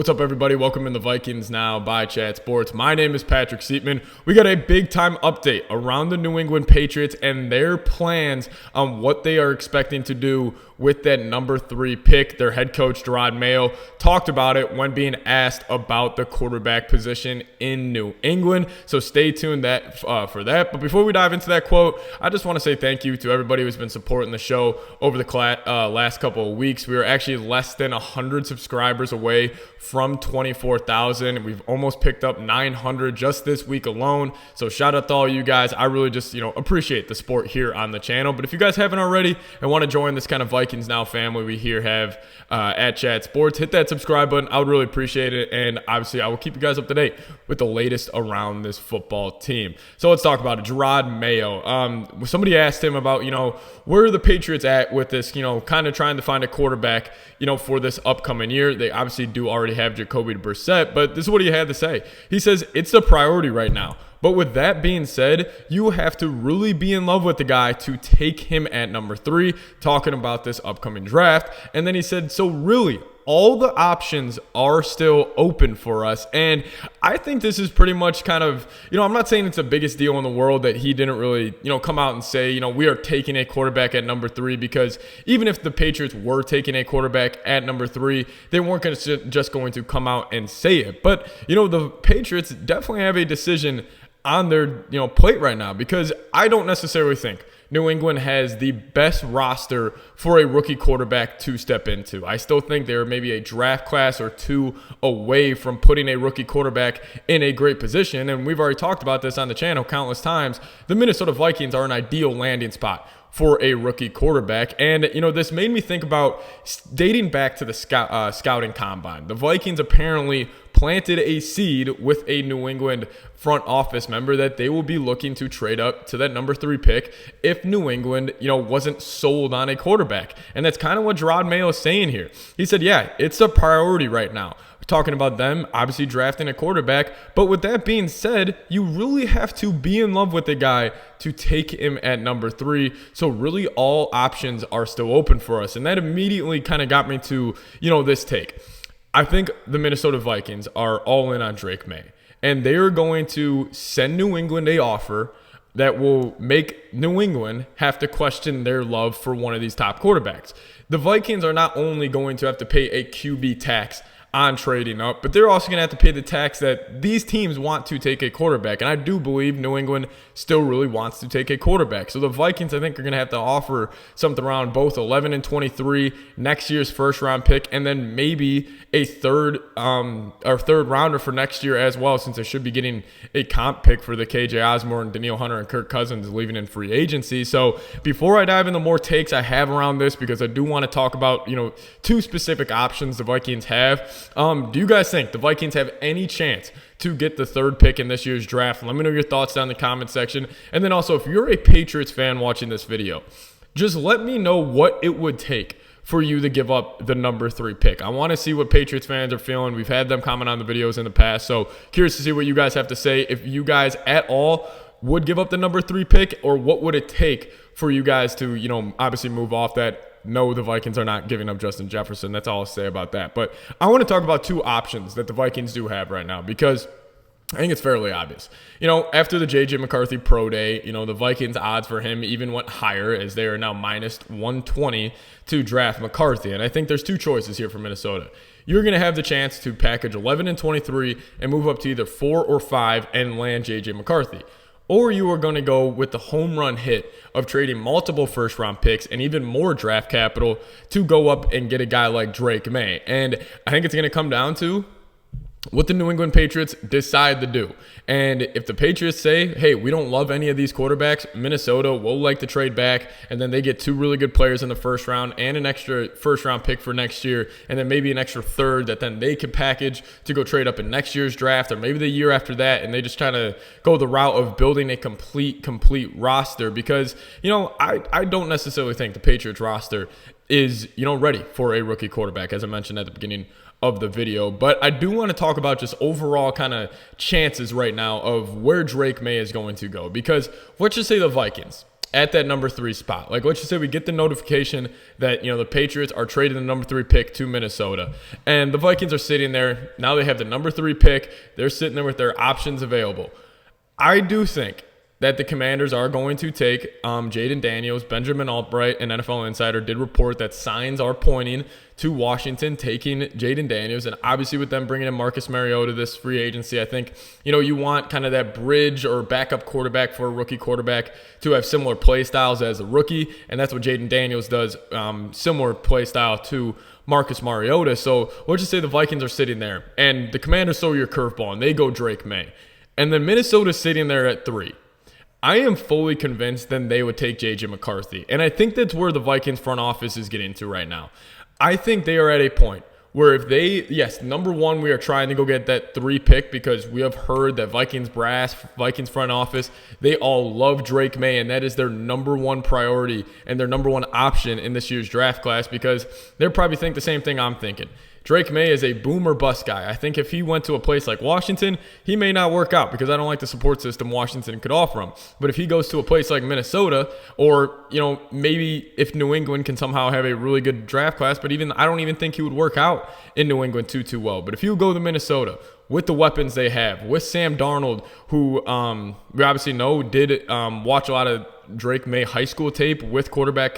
What's up, everybody? Welcome in the Vikings Now by Chat Sports. My name is Patrick Siepman. We got a big-time update around the New England Patriots and their plans on what they are expecting to do with that number 3 pick. Their head coach, Jarod Mayo, talked about it when being asked about the quarterback position in New England. So stay tuned for that. But before we dive into that quote, I just want to say thank you to everybody who's been supporting the show over the last couple of weeks. We were actually less than 100 subscribers away from 24,000. We've almost picked up 900 just this week alone. So shout out to all you guys. I really just, appreciate the support here on the channel. But if you guys haven't already and want to join this kind of Vikings Now family we here have at Chat Sports, hit that subscribe button. I would really appreciate it. And obviously, I will keep you guys up to date with the latest around this football team. So let's talk about it. Jarod Mayo. Somebody asked him about, where are the Patriots at with this, kind of trying to find a quarterback, for this upcoming year. They obviously do already have Jacoby Brissett, but this is what he had to say. He says it's the priority right now. But with that being said, you have to really be in love with the guy to take him at number 3, talking about this upcoming draft. And then he said, so really, all the options are still open for us. And I think this is pretty much kind of, I'm not saying it's the biggest deal in the world that he didn't really, come out and say, we are taking a quarterback at number 3, because even if the Patriots were taking a quarterback at number 3, they weren't just going to come out and say it. But, the Patriots definitely have a decision on their plate right now, because I don't necessarily think New England has the best roster for a rookie quarterback to step into. I still think they're maybe a draft class or 2 away from putting a rookie quarterback in a great position. And we've already talked about this on the channel countless times. The Minnesota Vikings are an ideal landing spot for a rookie quarterback. And, this made me think about dating back to the scouting combine. The Vikings apparently planted a seed with a New England front office member that they will be looking to trade up to that number 3 pick if New England, wasn't sold on a quarterback. And that's kind of what Jarod Mayo is saying here. He said, yeah, it's a priority right now. We're talking about them obviously drafting a quarterback. But with that being said, you really have to be in love with the guy to take him at number 3. So really all options are still open for us. And that immediately kind of got me to, this take. I think the Minnesota Vikings are all in on Drake Maye, and they are going to send New England a offer that will make New England have to question their love for one of these top quarterbacks. The Vikings are not only going to have to pay a QB tax on trading up, but they're also going to have to pay the tax that these teams want to take a quarterback. And I do believe New England still really wants to take a quarterback. So the Vikings, I think, are going to have to offer something around both 11 and 23, next year's first-round pick, and then maybe a third rounder for next year as well, since they should be getting a comp pick for the KJ Osborne, Danielle Hunter, and Kirk Cousins leaving in free agency. So before I dive into more takes I have around this, because I do want to talk about, 2 specific options the Vikings have. Do you guys think the Vikings have any chance to get the 3rd pick in this year's draft? Let me know your thoughts down in the comment section. And then also, if you're a Patriots fan watching this video, just let me know what it would take for you to give up the number 3 pick. I want to see what Patriots fans are feeling. We've had them comment on the videos in the past, so curious to see what you guys have to say. If you guys at all would give up the number 3 pick, or what would it take for you guys to, obviously move off that. No, the Vikings are not giving up Justin Jefferson. That's all I'll say about that. But I want to talk about 2 options that the Vikings do have right now, because I think it's fairly obvious. After the J.J. McCarthy Pro Day, the Vikings odds for him even went higher, as they are now minus 120 to draft McCarthy. And I think there's 2 choices here for Minnesota. You're going to have the chance to package 11 and 23 and move up to either 4 or 5 and land J.J. McCarthy. Or you are going to go with the home run hit of trading multiple first-round picks and even more draft capital to go up and get a guy like Drake Maye. And I think it's going to come down to what the New England Patriots decide to do. And if the Patriots say, hey, we don't love any of these quarterbacks, Minnesota will like to trade back, and then they get 2 really good players in the first round and an extra first-round pick for next year, and then maybe an extra 3rd that then they can package to go trade up in next year's draft, or maybe the year after that, and they just try to go the route of building a complete roster. Because, I don't necessarily think the Patriots roster is, ready for a rookie quarterback, as I mentioned at the beginning of the video. But I do want to talk about just overall kind of chances right now of where Drake Maye is going to go, because let's just say the Vikings at that number 3 spot. Like, let's just say we get the notification that, you know, the Patriots are trading the number 3 pick to Minnesota, and the Vikings are sitting there. Now they have the number 3 pick. They're sitting there with their options available. I do think that the Commanders are going to take Jayden Daniels. Benjamin Albright, an NFL insider, did report that signs are pointing to Washington taking Jayden Daniels. And obviously with them bringing in Marcus Mariota this free agency, I think, you know, you want kind of that bridge or backup quarterback for a rookie quarterback to have similar play styles as a rookie. And that's what Jayden Daniels does, similar play style to Marcus Mariota. So let's just say the Vikings are sitting there and the Commanders throw your curveball and they go Drake Maye. And then Minnesota's sitting there at 3. I am fully convinced then they would take J.J. McCarthy. And I think that's where the Vikings front office is getting to right now. I think they are at a point where if they, yes, number 1, we are trying to go get that 3 pick because we have heard that Vikings brass, Vikings front office, they all love Drake Maye, and that is their number 1 priority and their number 1 option in this year's draft class because they'll probably think the same thing I'm thinking. Drake Maye is a boom or bust guy. I think if he went to a place like Washington, he may not work out because I don't like the support system Washington could offer him. But if he goes to a place like Minnesota, or, you know, maybe if New England can somehow have a really good draft class, but even I don't even think he would work out in New England too well. But if you go to Minnesota with the weapons they have, with Sam Darnold, who we obviously know did watch a lot of Drake Maye high school tape with quarterback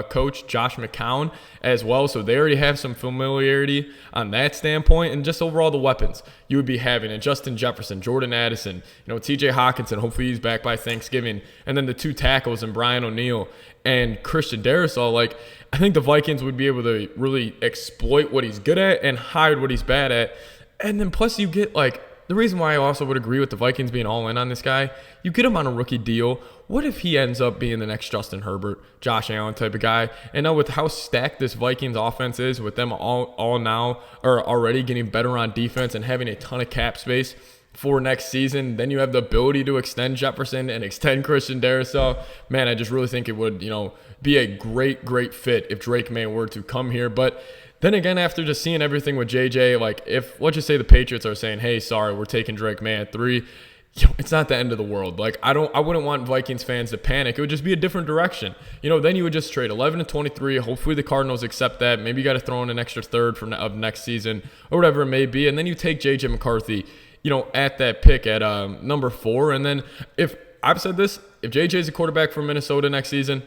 coach Josh McCown as well. So they already have some familiarity on that standpoint. And just overall the weapons you would be having. And Justin Jefferson, Jordan Addison, you know, TJ Hawkinson, hopefully he's back by Thanksgiving. And then the 2 tackles and Brian O'Neill and Christian Darrisaw. Like, I think the Vikings would be able to really exploit what he's good at and hide what he's bad at. And then plus you get, like, the reason why I also would agree with the Vikings being all in on this guy, you get him on a rookie deal. What if he ends up being the next Justin Herbert, Josh Allen type of guy? And now with how stacked this Vikings offense is, with them all now are already getting better on defense and having a ton of cap space for next season, then you have the ability to extend Jefferson and extend Christian Darrisaw. Man, I just really think it would, you know, be a great fit if Drake Maye were to come here. But then again, after just seeing everything with JJ, like if, let's just say the Patriots are saying, hey, sorry, we're taking Drake Maye at 3, you know, it's not the end of the world. Like, I wouldn't want Vikings fans to panic. It would just be a different direction. You know, then you would just trade 11 and 23. Hopefully the Cardinals accept that. Maybe you got to throw in an extra third of next season or whatever it may be. And then you take J.J. McCarthy, you know, at that pick at number 4. And then if I've said this, if JJ's a quarterback for Minnesota next season,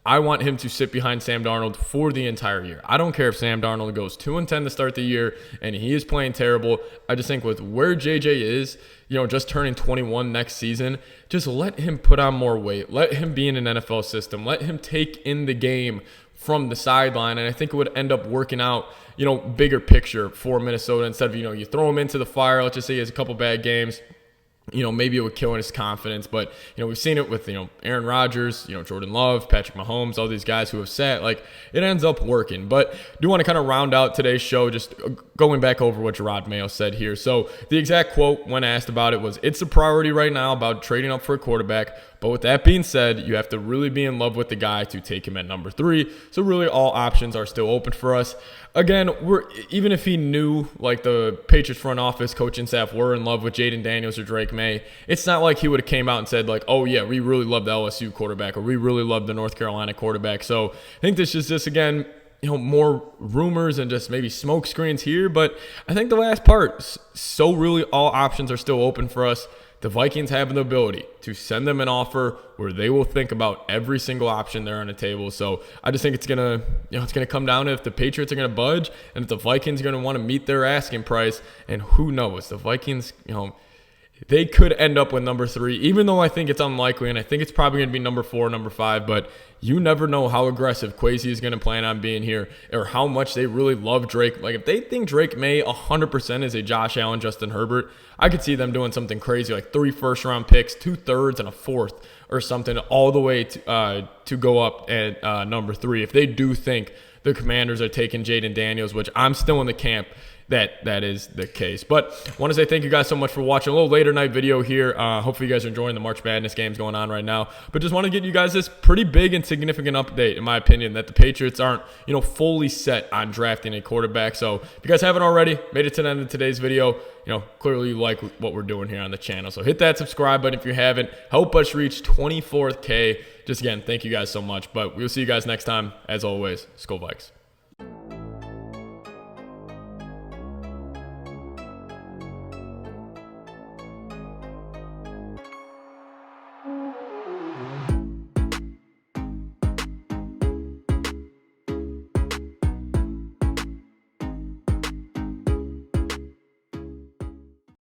I want him to sit behind Sam Darnold for the entire year. I don't care if Sam Darnold goes 2-10 to start the year and he is playing terrible. I just think with where JJ is, you know, just turning 21 next season, just let him put on more weight. Let him be in an NFL system. Let him take in the game from the sideline. And I think it would end up working out, you know, bigger picture for Minnesota instead of, you know, you throw him into the fire. Let's just say he has a couple bad games. You know, maybe it would kill his confidence, but, you know, we've seen it with, you know, Aaron Rodgers, you know, Jordan Love, Patrick Mahomes, all these guys who have sat, like, it ends up working. But do want to kind of round out today's show, just going back over what Jarod Mayo said here. So the exact quote when asked about it was, it's a priority right now about trading up for a quarterback. But with that being said, you have to really be in love with the guy to take him at number 3. So really all options are still open for us. Again, even if he knew, like the Patriots front office, coaching staff were in love with Jayden Daniels or Drake Maye, it's not like he would have came out and said like, oh yeah, we really love the LSU quarterback or we really love the North Carolina quarterback. So I think this is just, again, you know, more rumors and just maybe smoke screens here. But I think the last part, so really all options are still open for us. The Vikings have the ability to send them an offer where they will think about every single option there on the table. So I just think it's gonna come down to if the Patriots are gonna budge and if the Vikings are gonna want to meet their asking price. And who knows, the Vikings, you know, they could end up with number 3, even though I think it's unlikely, and I think it's probably going to be number 4, number 5, but you never know how aggressive Kwesi is going to plan on being here or how much they really love Drake. Like, if they think Drake Maye 100% is a Josh Allen, Justin Herbert, I could see them doing something crazy, like 3 first-round picks, 2 thirds, and a 4th or something, all the way to go up at number 3. If they do think the Commanders are taking Jayden Daniels, which I'm still in the camp that is the case. But I want to say thank you guys so much for watching a little later night video here. Hopefully you guys are enjoying the March Madness games going on right now. But just want to get you guys this pretty big and significant update, in my opinion, that the Patriots aren't, you know, fully set on drafting a quarterback. So if you guys haven't already, made it to the end of today's video, you know, clearly you like what we're doing here on the channel. So hit that subscribe button if you haven't. Help us reach 24K. just again, thank you guys so much. But we'll see you guys next time. As always, Skol Vikes.